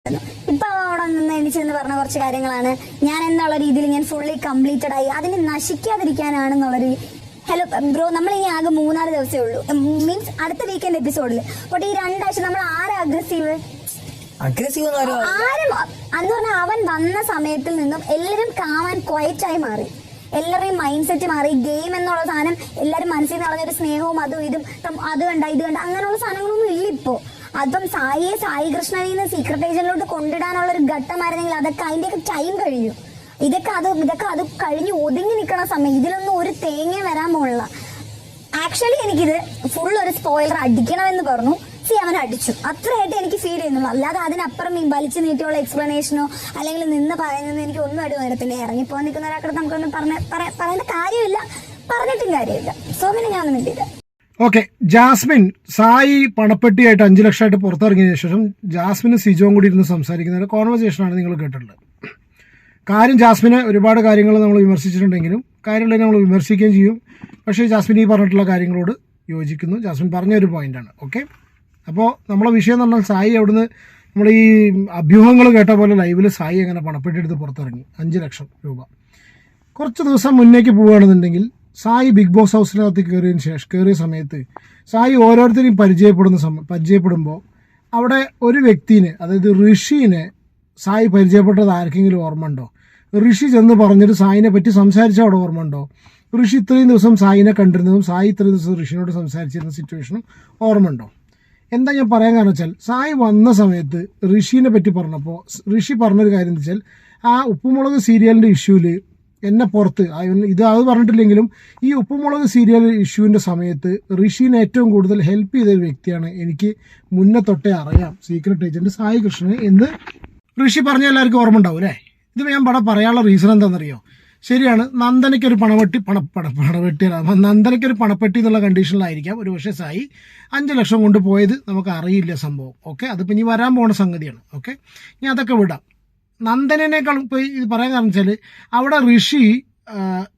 ഇപ്പൊ അവിടെ നിന്ന് എനിച്ചെന്ന് പറഞ്ഞ കുറച്ച് കാര്യങ്ങളാണ്. ഞാൻ എന്നുള്ള രീതിയിൽ ഞാൻ ഫുള്ളി കംപ്ലീറ്റഡ് ആയി അതിന് നശിക്കാതിരിക്കാനാണെന്നുള്ളൊരു ഹലോ ബ്രോ. നമ്മൾ ഇനി ആകെ 3-4 ദിവസമേ ഉള്ളൂ, മീൻസ് അടുത്ത വീക്കെൻഡ് എപ്പിസോഡിൽ. ബട്ട് ഈ 2 ആഴ്ച നമ്മൾ ആരും അഗ്രസീവ് ആരും അന്ന് പറഞ്ഞാൽ അവൻ വന്ന സമയത്തിൽ നിന്നും എല്ലാവരും കാവാൻ ക്വയറ്റായി മാറി. എല്ലാവരുടെയും മൈൻഡ് സെറ്റ് മാറി. ഗെയിം എന്നുള്ള സാധനം എല്ലാവരും മനസ്സിൽ നിന്ന് കളഞ്ഞൊരു സ്നേഹവും അതും ഇതും അത് കണ്ട ഇത് കണ്ട അങ്ങനെയുള്ള സാധനങ്ങളൊന്നും ഇല്ല ഇപ്പോ. അതും സായി കൃഷ്ണനെ സീക്രട്ട് ഏജന്റിലോട്ട് കൊണ്ടിടാനുള്ള ഒരു ഘട്ടമായിരുന്നെങ്കിൽ അതൊക്കെ അതിന്റെയൊക്കെ ടൈം കഴിഞ്ഞു. ഇതൊക്കെ അത് കഴിഞ്ഞ് ഒതുങ്ങി നിൽക്കണ സമയം. ഇതിലൊന്നും ഒരു തേങ്ങ വരാൻ പോണില്ല. ആക്ച്വലി എനിക്കിത് ഫുൾ ഒരു സ്പോയിലർ അടിക്കണമെന്ന് പറഞ്ഞു. അവൻ അടിച്ചു, അത്രയായിട്ട് എനിക്ക് ഫീൽ ചെയ്യുന്നുള്ളൂ. അല്ലാതെ അതിനപ്പുറം വലിച്ചു നീട്ടിയുള്ള എക്സ്പ്ലനേഷനോ അല്ലെങ്കിൽ നിന്ന് പറയുന്നത് എനിക്ക് ഒന്നും അടി വരും. പിന്നെ ഇറങ്ങിപ്പോകാൻ നിൽക്കുന്ന ഒരാൾക്കടുത്ത് നമുക്കൊന്നും പറയേണ്ട കാര്യമില്ല, പറഞ്ഞിട്ടും കാര്യമില്ല. സോ പിന്നെ ഞാനൊന്നും മിണ്ടിയില്ല. ഓക്കെ, ജാസ്മിൻ സായി പണപ്പെട്ടിയായിട്ട് 5 ലക്ഷമായിട്ട് പുറത്തിറങ്ങിയതിനു ശേഷം ജാസ്മിനും സിജോയും കൂടി ഇരുന്ന് സംസാരിക്കുന്ന ഒരു കോൺവെർസേഷനാണ് നിങ്ങൾ കേട്ടിട്ടുള്ളത്. കാര്യം ജാസ്മിനെ ഒരുപാട് കാര്യങ്ങൾ നമ്മൾ വിമർശിച്ചിട്ടുണ്ടെങ്കിലും കാര്യമുള്ളതിനെ നമ്മൾ വിമർശിക്കുകയും ചെയ്യും. പക്ഷേ ജാസ്മിൻ ഈ പറഞ്ഞിട്ടുള്ള കാര്യങ്ങളോട് യോജിക്കുന്നു. ജാസ്മിൻ പറഞ്ഞൊരു പോയിന്റാണ്. ഓക്കെ, അപ്പോൾ നമ്മളെ വിഷയം എന്ന് പറഞ്ഞാൽ സായി അവിടുന്ന് നമ്മൾ ഈ അഭ്യൂഹങ്ങൾ കേട്ട പോലെ ലൈവിൽ സായി അങ്ങനെ പണപ്പെട്ടി എടുത്ത് പുറത്തിറങ്ങി 5 ലക്ഷം രൂപ. കുറച്ച് ദിവസം മുന്നേക്ക് പോവുകയാണെന്നുണ്ടെങ്കിൽ സായി ബിഗ് ബോസ് ഹൗസിനകത്ത് കയറിയ സമയത്ത് സായി ഓരോരുത്തരെയും പരിചയപ്പെടുമ്പോൾ അവിടെ ഒരു വ്യക്തിനെ, അതായത് ഋഷിനെ സായി പരിചയപ്പെട്ടത് ആർക്കെങ്കിലും ഓർമ്മ ഉണ്ടോ? ഋഷി ചെന്ന് പറഞ്ഞിട്ട് സായിനെ പറ്റി സംസാരിച്ച അവിടെ ഓർമ്മ ഉണ്ടോ? ഋഷി ഇത്രയും ദിവസം സായിനെ കണ്ടിരുന്നതും സായി ഇത്രയും ദിവസം ഋഷിനോട് സംസാരിച്ചിരുന്ന സിറ്റുവേഷനും ഓർമ്മ ഉണ്ടോ? എന്താ ഞാൻ പറയാൻ കാരണം വെച്ചാൽ സായി വന്ന സമയത്ത് ഋഷിനെ പറ്റി പറഞ്ഞപ്പോൾ ഋഷി പറഞ്ഞൊരു കാര്യം എന്ന് വെച്ചാൽ ആ ഉപ്പുമുളക് സീരിയലിൻ്റെ ഇഷ്യൂവിൽ എന്നെ പുറത്ത് അത് പറഞ്ഞിട്ടില്ലെങ്കിലും ഈ ഉപ്പുമുളക് സീരിയൽ ഇഷ്യൂവിൻ്റെ സമയത്ത് ഋഷിനെ ഏറ്റവും കൂടുതൽ ഹെൽപ്പ് ചെയ്തൊരു വ്യക്തിയാണ്, എനിക്ക് മുന്നേ തൊട്ടേ അറിയാം, സീക്രട്ട് ഏജന്റ് സായി കൃഷ്ണൻ എന്ന് ഋഷി പറഞ്ഞ എല്ലാവർക്കും ഓർമ്മ ഉണ്ടാവും അല്ലേ? ഇത് ഞാൻ പറയാനുള്ള റീസൺ എന്താണെന്നറിയോ? ശരിയാണ്, നന്ദനയ്ക്കൊരു നന്ദനയ്ക്കൊരു പണപ്പെട്ടി എന്നുള്ള കണ്ടീഷനിലായിരിക്കാം ഒരു പക്ഷേ സായി 5 ലക്ഷം കൊണ്ട് പോയത്, നമുക്ക് അറിയില്ല സംഭവം. ഓക്കെ, അതിപ്പോൾ ഇനി വരാൻ പോകുന്ന സംഗതിയാണ്. ഓക്കെ, ഞാൻ അതൊക്കെ വിടാം. നന്ദനേക്കാൾ ഇപ്പോൾ ഇത് പറയാൻ കാരണം വെച്ചാൽ അവിടെ ഋഷി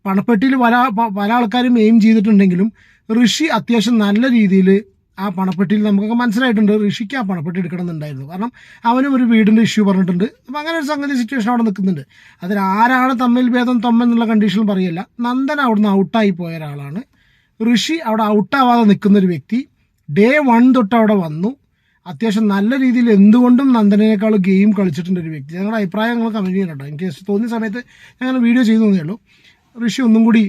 പണപ്പെട്ടിയിൽ പല ആൾക്കാരും എയിം ചെയ്തിട്ടുണ്ടെങ്കിലും ഋഷി അത്യാവശ്യം നല്ല രീതിയിൽ ആ പണപ്പെട്ടിയിൽ നമുക്കൊക്കെ മനസ്സിലായിട്ടുണ്ട് ഋഷിക്ക് ആ പണപ്പെട്ടി എടുക്കണമെന്നുണ്ടായിരുന്നു. കാരണം അവനും ഒരു വീടിൻ്റെ ഇഷ്യൂ പറഞ്ഞിട്ടുണ്ട്. അപ്പം അങ്ങനെ ഒരു സംഗതി സിറ്റുവേഷൻ അവിടെ നിൽക്കുന്നുണ്ട്. അതിൽ ആരാണ് തമ്മിൽ ഭേദം എന്നുള്ള കണ്ടീഷനിൽ പറയല്ല. നന്ദൻ അവിടുന്ന് ഔട്ടായി പോയ ഒരാളാണ്. ഋഷി അവിടെ ഔട്ടാവാതെ നിൽക്കുന്നൊരു വ്യക്തി ഡേ 1 തൊട്ട് അവിടെ വന്നു. അത്യാവശ്യം നല്ല രീതിയിൽ എന്തുകൊണ്ടും നന്ദനേക്കാൾ ഗെയിം കളിച്ചിട്ടുണ്ട് ഒരു വ്യക്തി. ഞങ്ങളുടെ അഭിപ്രായം നിങ്ങൾ കമൻറ്റ് ചെയ്യണം കേട്ടോ. എനിക്ക് തോന്നിയ സമയത്ത് ഞങ്ങൾ വീഡിയോ ചെയ്തു തന്നേ ഉള്ളൂ. ഋഷി ഒന്നും കൂടി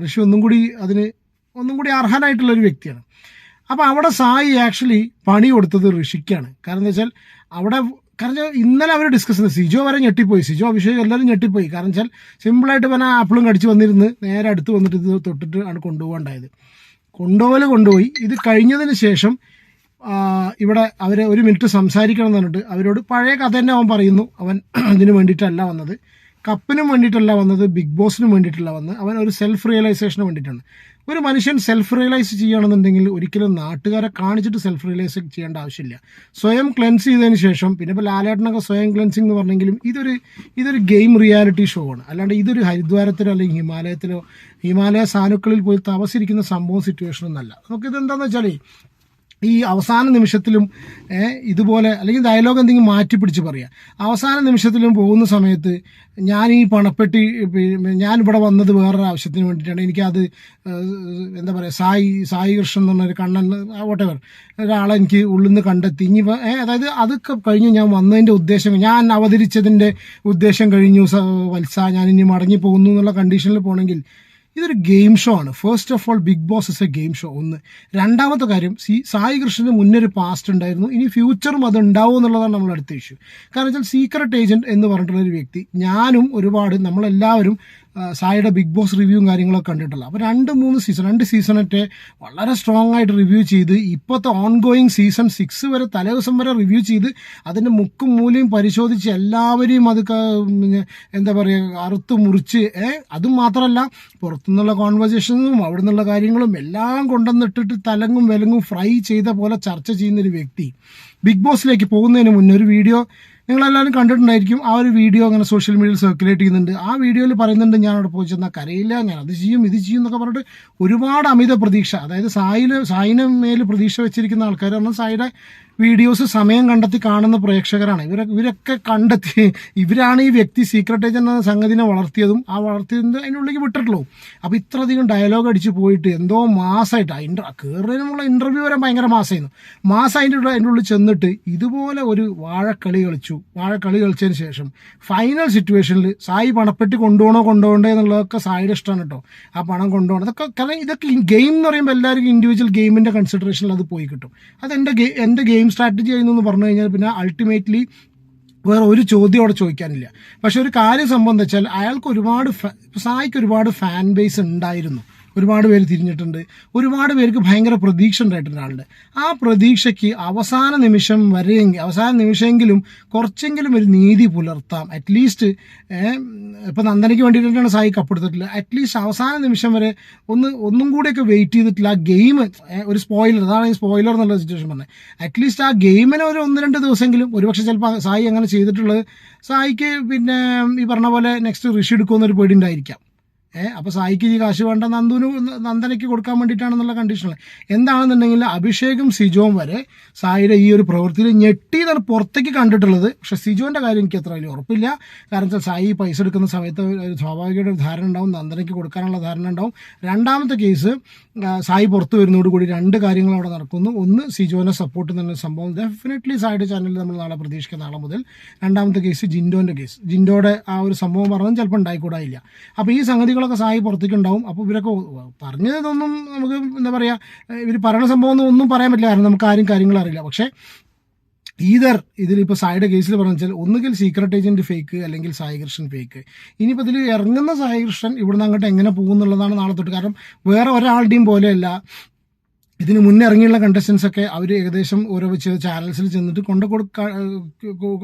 ഋഷി ഒന്നും കൂടി അർഹനായിട്ടുള്ളൊരു വ്യക്തിയാണ്. അപ്പോൾ അവിടെ സായി ആക്ച്വലി പണി കൊടുത്തത് ഋഷിക്കാണ്. കാരണം എന്താ വെച്ചാൽ കാരണം ഇന്നലെ അവർ ഡിസ്കസ് ചെയ്ത് സിജോ വരെ ഞെട്ടിപ്പോയി, സിജോ അഭിഷേക് എല്ലാവരും ഞെട്ടിപ്പോയി. കാരണം വെച്ചാൽ സിമ്പിളായിട്ട് പിന്നെ ആപ്പിളും കടിച്ച് വന്നിരുന്ന് നേരെ അടുത്ത് വന്നിട്ട് ഇത് തൊട്ടിട്ട് ആണ് കൊണ്ടുപോകേണ്ടായത്. കൊണ്ടുപോയി. ഇത് കഴിഞ്ഞതിന് ശേഷം ഇവിടെ അവർ 1 മിനിറ്റ് സംസാരിക്കണം എന്ന് പറഞ്ഞിട്ട് അവരോട് പഴയ കഥ തന്നെ അവൻ പറയുന്നു. അവൻ ഇതിന് വേണ്ടിയിട്ടല്ല വന്നത്, കപ്പിനും വേണ്ടിയിട്ടല്ല വന്നത്, ബിഗ് ബോസിനും വേണ്ടിയിട്ടല്ല വന്നത്, അവൻ ഒരു സെൽഫ് റിയലൈസേഷന് വേണ്ടിയിട്ടാണ്. ഒരു മനുഷ്യൻ സെൽഫ് റിയലൈസ് ചെയ്യണമെന്നുണ്ടെങ്കിൽ ഒരിക്കലും നാട്ടുകാരെ കാണിച്ചിട്ട് സെൽഫ് റിയലൈസ് ചെയ്യേണ്ട ആവശ്യമില്ല. സ്വയം ക്ലെൻസ് ചെയ്തതിന് ശേഷം, പിന്നെ ഇപ്പോൾ ലാലേട്ടനൊക്കെ സ്വയം ക്ലെൻസിങ് എന്ന് പറഞ്ഞെങ്കിലും ഇതൊരു ഗെയിം റിയാലിറ്റി ഷോ ആണ്. അല്ലാണ്ട് ഇതൊരു ഹരിദ്വാരത്തിലോ അല്ലെങ്കിൽ ഹിമാലയ സാനുക്കളിൽ പോയി താമസിച്ചിരിക്കുന്ന സംഭവം സിറ്റുവേഷനൊന്നല്ല. നമുക്കിത് എന്താണെന്ന് വെച്ചാൽ ഈ അവസാന നിമിഷത്തിലും ഇതുപോലെ അല്ലെങ്കിൽ ഡയലോഗ് എന്തെങ്കിലും മാറ്റി പിടിച്ച് പറയുക. അവസാന നിമിഷത്തിലും പോകുന്ന സമയത്ത് ഞാൻ ഈ പണപ്പെട്ടി ഞാനിവിടെ വന്നത് വേറൊരു ആവശ്യത്തിന് വേണ്ടിയിട്ടാണ്, എനിക്കത് എന്താ പറയുക സായി കൃഷ്ണൻ എന്ന് പറഞ്ഞൊരു കണ്ണൻ വോട്ടെവർ ഒരാളെ എനിക്ക് ഉള്ളിൽ നിന്ന് കണ്ടെത്തി. ഇനി അതായത് അതൊക്കെ കഴിഞ്ഞ് ഞാൻ വന്നതിൻ്റെ ഉദ്ദേശം, ഞാൻ അവതരിച്ചതിൻ്റെ ഉദ്ദേശം കഴിഞ്ഞു വത്സ, ഞാൻ ഇനി മടങ്ങി പോകുന്നു എന്നുള്ള കണ്ടീഷനിൽ പോകണമെങ്കിൽ ഇതൊരു ഗെയിം ഷോ ആണ്. First of all Bigg Boss is a game show. രണ്ടാമത്തെ കാര്യം, സായി കൃഷ്ണന് മുന്നൊരു പാസ്റ്റ് ഉണ്ടായിരുന്നു, ഇനി ഫ്യൂച്ചറും അത് ഉണ്ടാവും എന്നുള്ളതാണ് നമ്മുടെ അടുത്ത ഇഷ്യൂ. കാരണം വെച്ചാൽ സീക്രട്ട് ഏജന്റ് എന്ന് പറഞ്ഞിട്ടുള്ളൊരു വ്യക്തി, ഞാനും ഒരുപാട് നമ്മളെല്ലാവരും സായിയുടെ ബിഗ് ബോസ് റിവ്യൂവും കാര്യങ്ങളൊക്കെ കണ്ടിട്ടുള്ള. അപ്പോൾ 2 സീസണൊക്കെ വളരെ സ്ട്രോങ് ആയിട്ട് റിവ്യൂ ചെയ്ത് ഇപ്പോഴത്തെ ഓൺഗോയിങ് സീസൺ 6 വരെ തലേദിവസം വരെ റിവ്യൂ ചെയ്ത് അതിൻ്റെ മുക്കും മൂലയും പരിശോധിച്ച് എല്ലാവരെയും അത് എന്താ പറയുക അറുത്ത് മുറിച്ച് അതും മാത്രമല്ല പുറത്തുനിന്നുള്ള കോൺവെർസേഷനും അവിടെ നിന്നുള്ള കാര്യങ്ങളും എല്ലാം കൊണ്ടുവന്നിട്ടിട്ട് തലങ്ങും വിലങ്ങും ഫ്രൈ ചെയ്ത പോലെ ചർച്ച ചെയ്യുന്നൊരു വ്യക്തി ബിഗ് ബോസിലേക്ക് പോകുന്നതിന് മുന്നേ ഒരു വീഡിയോ നിങ്ങളെല്ലാവരും കണ്ടിട്ടുണ്ടായിരിക്കും. ആ ഒരു വീഡിയോ അങ്ങനെ സോഷ്യൽ മീഡിയയിൽ സർക്കുലേറ്റ് ചെയ്യുന്നുണ്ട്. ആ വീഡിയോയിൽ പറയുന്നുണ്ട് ഞാൻ അവിടെ പോയി ചെന്നാൽ കരയില്ല, ഞാൻ അത് ചെയ്യും ഇത് ചെയ്യും എന്നൊക്കെ പറഞ്ഞിട്ട് ഒരുപാട് അമിത പ്രതീക്ഷ, അതായത് സായിനെ മേൽ പ്രതീക്ഷ വെച്ചിരിക്കുന്ന ആൾക്കാർ, കാരണം സായിയുടെ വീഡിയോസ് സമയം കണ്ടെത്തി കാണുന്ന പ്രേക്ഷകരാണ്. ഇവരൊക്കെ കണ്ടെത്തി ഇവരാണ് ഈ വ്യക്തി സീക്രട്ട് ഏജന്റ് എന്ന സംഗതിനെ വളർത്തിയതും ആ വളർത്തിയതിൻ്റെ അതിനുള്ളിലേക്ക് വിട്ടിട്ടുള്ളൂ. അപ്പോൾ ഇത്രയധികം ഡയലോഗ് അടിച്ച് പോയിട്ട് എന്തോ മാസമായിട്ട് കയറുന്നതിനുള്ള ഇൻ്റർവ്യൂ വരെ ഭയങ്കര മാസം അതിൻ്റെ ഉള്ളിൽ ചെന്നിട്ട് ഇതുപോലെ ഒരു വാഴക്കളി കളിച്ചതിന് ശേഷം ഫൈനൽ സിറ്റുവേഷനിൽ സായി പണപ്പെട്ടി കൊണ്ടുപോകണ്ടേ എന്നുള്ളതൊക്കെ സായിയുടെ ഇഷ്ടമാണ് കേട്ടോ. ആ പണം കൊണ്ടുപോകണം കാരണം ഇതൊക്കെ ഗെയിം എന്ന് പറയുമ്പോൾ എല്ലാവർക്കും ഇൻഡിവിജ്വൽ ഗെയിമിൻ്റെ കൺസിഡറേഷനിൽ അത് പോയി കിട്ടും. അത് എൻ്റെ ഗെയിം സ്ട്രാറ്റജി ആയിരുന്നു പറഞ്ഞു കഴിഞ്ഞാൽ പിന്നെ അൾട്ടിമേറ്റ്ലി വേറെ ഒരു ചോദ്യം അവിടെ ചോദിക്കാനില്ല. പക്ഷെ ഒരു സംഭവം എന്താ വെച്ചാൽ അയാൾക്ക് സായിക്ക് ഒരുപാട് ഫാൻ ബേസ് ഉണ്ടായിരുന്നു. ഒരുപാട് പേര് തിരിഞ്ഞിട്ടുണ്ട്, ഒരുപാട് പേർക്ക് ഭയങ്കര പ്രതീക്ഷ ഉണ്ടായിട്ടുണ്ട് ആളുടെ. ആ പ്രതീക്ഷയ്ക്ക് അവസാന നിമിഷമെങ്കിലും കുറച്ചെങ്കിലും ഒരു നീതി പുലർത്താം. അറ്റ്ലീസ്റ്റ് ഇപ്പം നന്ദനയ്ക്ക് വേണ്ടിയിട്ടാണ് സായി കപ്പെടുത്തിട്ടില്ല. അറ്റ്ലീസ്റ്റ് അവസാന നിമിഷം വരെ ഒന്നും കൂടിയൊക്കെ വെയിറ്റ് ചെയ്തിട്ടില്ല. ആ ഗെയിം ഒരു അതാണ് ഈ സ്പോയിലർ എന്നുള്ള സിറ്റുവേഷൻ പറഞ്ഞത്. അറ്റ്ലീസ്റ്റ് ആ ഗെയിമിന് ഒരു 1-2 ദിവസമെങ്കിലും ഒരുപക്ഷെ ചിലപ്പോൾ സായി അങ്ങനെ ചെയ്തിട്ടുള്ളത് സായിക്ക് പിന്നെ ഈ പറഞ്ഞ പോലെ നെക്സ്റ്റ് ഋഷി എടുക്കുമെന്നൊരു പേടി ഉണ്ടായിരിക്കാം. അപ്പോൾ സായിക്ക് ഈ കാശ് വേണ്ട നന്ദനയ്ക്ക് കൊടുക്കാൻ വേണ്ടിയിട്ടാണെന്നുള്ള കണ്ടീഷനിൽ എന്താണെന്നുണ്ടെങ്കിൽ അഭിഷേകും സിജോവും വരെ സായിയുടെ ഈ ഒരു പ്രവൃത്തിയിൽ ഞെട്ടിയതാണ് പുറത്തേക്ക് കണ്ടിട്ടുള്ളത്. പക്ഷെ സിജോന്റെ കാര്യം എനിക്ക് അത്ര വലിയ ഉറപ്പില്ല. കാരണം വെച്ചാൽ സായി പൈസ എടുക്കുന്ന സമയത്ത് ഒരു സ്വാഭാവികമായിട്ട് ഒരു ധാരണ ഉണ്ടാവും, നന്ദനയ്ക്ക് കൊടുക്കാനുള്ള ധാരണ ഉണ്ടാവും. രണ്ടാമത്തെ കേസ് സായി പുറത്തു വരുന്നതോടുകൂടി 2 കാര്യങ്ങൾ അവിടെ നടക്കുന്നു. ഒന്ന്, സിജോനെ സപ്പോർട്ട് ചെയ്യുന്ന സംഭവം ഡെഫിനറ്റ്ലി സായിയുടെ ചാനലിൽ നമ്മൾ നാളെ പ്രതീക്ഷിക്കുന്ന നാളെ മുതൽ. രണ്ടാമത്തെ കേസ് ജിൻഡോയുടെ ആ ഒരു സംഭവം പറഞ്ഞാൽ ചിലപ്പോൾ ഉണ്ടായിക്കൂടായില്ല. അപ്പോൾ ഈ സംഗതികളൊക്കെ സായി പുറത്തേക്കുണ്ടാവും. അപ്പോൾ ഇവരൊക്കെ പറഞ്ഞതൊന്നും നമുക്ക് എന്താ പറയുക, ഇവർ പറയുന്ന സംഭവം ഒന്നും പറയാൻ പറ്റില്ല, കാരണം നമുക്ക് ആരും കാര്യങ്ങൾ അറിയില്ല. പക്ഷേ ഇതിലിപ്പോൾ സായിയുടെ കേസിൽ പറഞ്ഞു വെച്ചാൽ ഒന്നുകിൽ സീക്രട്ട് ഏജന്റ് ഫേക്ക് അല്ലെങ്കിൽ സായി കൃഷ്ണൻ ഫേക്ക്. ഇനിയിപ്പോൾ ഇതിൽ ഇറങ്ങുന്ന സായി കൃഷ്ണൻ ഇവിടുന്ന് അങ്ങോട്ട് എങ്ങനെ പോകുന്നുള്ളതാണ് നാളെ തൊട്ട്. കാരണം വേറെ ഒരാളുടെയും പോലെയല്ല ഇതിന് മുന്നേ ഇറങ്ങിയുള്ള കണ്ടസ്റ്റൻസ് ഒക്കെ അവർ ഏകദേശം ഓരോ ചാനൽസിൽ ചെന്നിട്ട്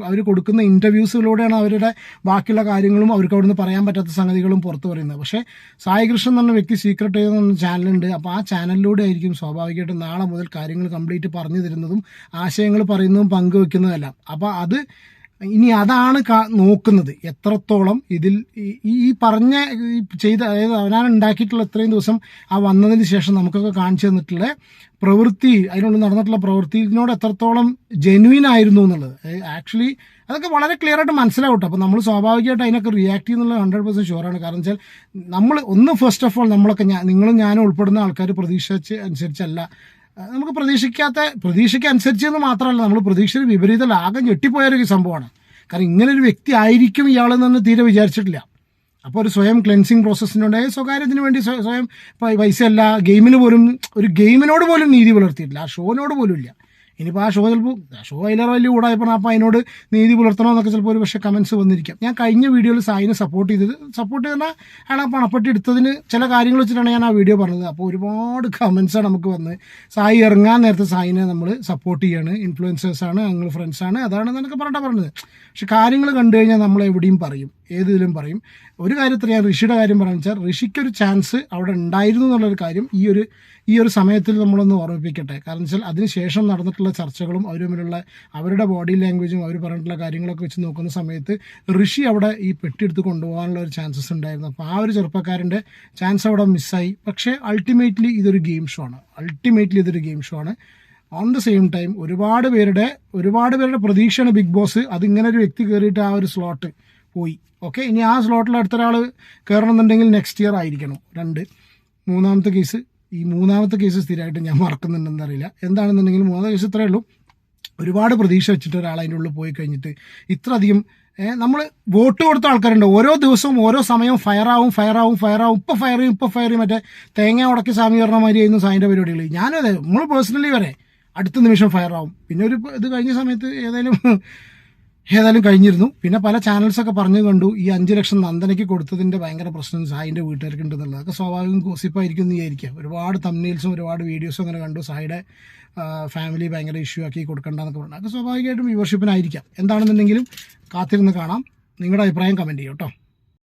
അവർ കൊടുക്കുന്ന ഇൻ്റർവ്യൂസിലൂടെയാണ് അവരുടെ ബാക്കിയുള്ള കാര്യങ്ങളും അവർക്ക് അവിടുന്ന് പറയാൻ പറ്റാത്ത സംഗതികളും പുറത്ത് പറയുന്നത്. പക്ഷേ സായി കൃഷ്ണൻ എന്ന് പറഞ്ഞ വ്യക്തി സീക്രട്ട് ഏജന്റ് എന്ന ചാനലുണ്ട്. അപ്പോൾ ആ ചാനലിലൂടെ ആയിരിക്കും സ്വാഭാവികമായിട്ടും നാളെ മുതൽ കാര്യങ്ങൾ കംപ്ലീറ്റ് പറഞ്ഞു തരുന്നതും ആശയങ്ങൾ പറയുന്നതും പങ്കുവെക്കുന്നതെല്ലാം. അപ്പോൾ അതാണ് നോക്കുന്നത് എത്രത്തോളം ഇതിൽ ഈ പറഞ്ഞ അതായത് അവനാണ് ഉണ്ടാക്കിയിട്ടുള്ള ഇത്രയും ദിവസം ആ വന്നതിന് ശേഷം നമുക്കൊക്കെ കാണിച്ചു തന്നിട്ടുള്ള പ്രവൃത്തി, അതിനുള്ളിൽ നടന്നിട്ടുള്ള പ്രവൃത്തിനോട് എത്രത്തോളം ജെന്യുവിൻ ആയിരുന്നു എന്നുള്ളത് ആക്ച്വലി അതൊക്കെ വളരെ ക്ലിയർ ആയിട്ട് മനസ്സിലാവട്ടെ. അപ്പോൾ നമ്മൾ സ്വാഭാവികമായിട്ട് അതിനൊക്കെ റിയാക്ട് ചെയ്യുന്നുള്ള 100% ഷുവറാണ്. കാരണം വെച്ചാൽ നമ്മൾ ഫസ്റ്റ് ഓഫ് ഓൾ നമ്മളൊക്കെ നിങ്ങളും ഞാനും ഉൾപ്പെടുന്ന ആൾക്കാർ അനുസരിച്ചല്ല നമുക്ക് പ്രതീക്ഷയ്ക്ക് അനുസരിച്ചെന്ന് മാത്രമല്ല, നമ്മൾ പ്രതീക്ഷയിൽ വിപരീത ലാഭം ഞെട്ടിപ്പോയൊരു സംഭവമാണ്. കാരണം ഇങ്ങനൊരു വ്യക്തി ആയിരിക്കും ഇയാളെന്ന് തന്നെ തീരെ വിചാരിച്ചിട്ടില്ല. അപ്പോൾ ഒരു സ്വയം ക്ലെൻസിങ് പ്രോസസ്സിനുണ്ട്, സ്വകാര്യത്തിന് വേണ്ടി സ്വയം പൈസയല്ല, ഗെയിമിനോട് പോലും നീതി പുലർത്തിയിട്ടില്ല, ആ ഷോനോട് പോലും ഇല്ല. ഇനിയിപ്പോൾ ആ ഷോ അതിലേറെ വലിയ കൂടായപ്പോൾ അപ്പോൾ അതിനോട് നീതി പുലർത്തണമെന്നൊക്കെ ചിലപ്പോൾ ഒരു പക്ഷേ കമൻസ് വന്നിരിക്കാം. ഞാൻ കഴിഞ്ഞ വീഡിയോയിൽ സായിനെ സപ്പോർട്ട് ചെയ്താൽ അയാൾ ആ പണപ്പെട്ടി എടുത്തതിന് ചില കാര്യങ്ങൾ വെച്ചിട്ടാണ് ഞാൻ ആ വീഡിയോ പറഞ്ഞത്. അപ്പോൾ ഒരുപാട് കമൻസാണ് നമുക്ക് വന്നത്. സായി ഇറങ്ങാൻ നേരത്തെ സായിനെ നമ്മൾ സപ്പോർട്ട് ചെയ്യാണ്, ഇൻഫ്ലുവൻസേഴ്സാണ്, ഞങ്ങൾ ഫ്രണ്ട്സാണ്, അതാണെന്നൊക്കെ പറഞ്ഞത്. പക്ഷെ കാര്യങ്ങൾ കണ്ടു കഴിഞ്ഞാൽ നമ്മൾ എവിടെയും പറയും, ഏതിലും പറയും. ഒരു കാര്യത്തിൽ ഞാൻ ഋഷിയുടെ കാര്യം പറഞ്ഞു വെച്ചാൽ ഋഷിക്കൊരു ചാൻസ് അവിടെ ഉണ്ടായിരുന്നു എന്നുള്ളൊരു കാര്യം ഈ ഒരു സമയത്തിൽ നമ്മളൊന്ന് ഓർമ്മിപ്പിക്കട്ടെ. കാരണം വെച്ചാൽ അതിനുശേഷം നടന്നിട്ടുള്ള ചർച്ചകളും അവർ തമ്മിലുള്ള അവരുടെ ബോഡി ലാംഗ്വേജും അവർ പറഞ്ഞിട്ടുള്ള കാര്യങ്ങളൊക്കെ വെച്ച് നോക്കുന്ന സമയത്ത് ഋഷി അവിടെ ഈ പെട്ടിയെടുത്ത് കൊണ്ടുപോകാനുള്ള ഒരു ചാൻസസ് ഉണ്ടായിരുന്നു. അപ്പോൾ ആ ഒരു ചെറുപ്പക്കാരൻ്റെ ചാൻസ് അവിടെ മിസ്സായി. പക്ഷേ അൾട്ടിമേറ്റ്ലി ഇതൊരു ഗെയിം ഷോ ആണ്. ഓൺ ദ സെയിം ടൈം ഒരുപാട് പേരുടെ പ്രതീക്ഷയാണ് ബിഗ് ബോസ്. അതിങ്ങനെ ഒരു വ്യക്തി കയറിയിട്ട് ആ ഒരു സ്ലോട്ട് പോയി. ഓക്കെ, ഇനി ആ സ്ലോട്ടിൽ അടുത്തൊരാൾ കയറണമെന്നുണ്ടെങ്കിൽ നെക്സ്റ്റ് ഇയർ ആയിരിക്കണം. മൂന്നാമത്തെ കേസ് സ്ഥിരമായിട്ട് ഞാൻ മറക്കുന്നുണ്ടെന്ന് അറിയില്ല. എന്താണെന്നുണ്ടെങ്കിൽ 3ാമത്തെ കേസ് ഇത്രയേ ഉള്ളൂ. ഒരുപാട് പ്രതീക്ഷ വെച്ചിട്ട് ഒരാൾ അതിൻ്റെ ഉള്ളിൽ പോയി കഴിഞ്ഞിട്ട് ഇത്രയധികം നമ്മൾ വോട്ട് കൊടുത്ത ആൾക്കാരുണ്ട്. ഓരോ ദിവസവും ഓരോ സമയവും ഫയറാവും, ഇപ്പോൾ ഫയർ ചെയ്യും, മറ്റേ തേങ്ങ ഉടക്കി സ്വാമി പറഞ്ഞ മാതിരി ആയിരുന്നു സായിൻ്റെ പരിപാടികൾ. ഞാനും അതെ, നമ്മൾ പേഴ്സണലി വരെ അടുത്ത നിമിഷം ഫയറാവും. പിന്നെ ഒരു ഇത് കഴിഞ്ഞ സമയത്ത് ഏതായാലും കഴിഞ്ഞിരുന്നു. പിന്നെ പല ചാനൽസൊക്കെ പറഞ്ഞു കണ്ടു ഈ 5 ലക്ഷം നന്ദനയ്ക്ക് കൊടുത്തതിൻ്റെ ഭയങ്കര പ്രശ്നം സായിൻ്റെ വീട്ടുകാർക്ക് ഉണ്ടെന്നുള്ളത്. അതൊക്കെ സ്വാഭാവികം ഗോസിപ്പായിരിക്കും എന്ന് വിചാരിക്കുക. ഒരുപാട് തംബ്നെയിൽസും ഒരുപാട് വീഡിയോസും അങ്ങനെ കണ്ടു. സായിയുടെ ഫാമിലി ഭയങ്കര ഇഷ്യൂ ആക്കി കൊടുക്കേണ്ടെന്നൊക്കെ പറഞ്ഞു. അതൊക്കെ സ്വാഭാവികമായിട്ടും വ്യൂവർഷിപ്പിനായിരിക്കാം. എന്താണെന്നുണ്ടെങ്കിലും കാത്തിരുന്ന് കാണാം. നിങ്ങളുടെ അഭിപ്രായം കമൻറ്റ് ചെയ്യും കേട്ടോ.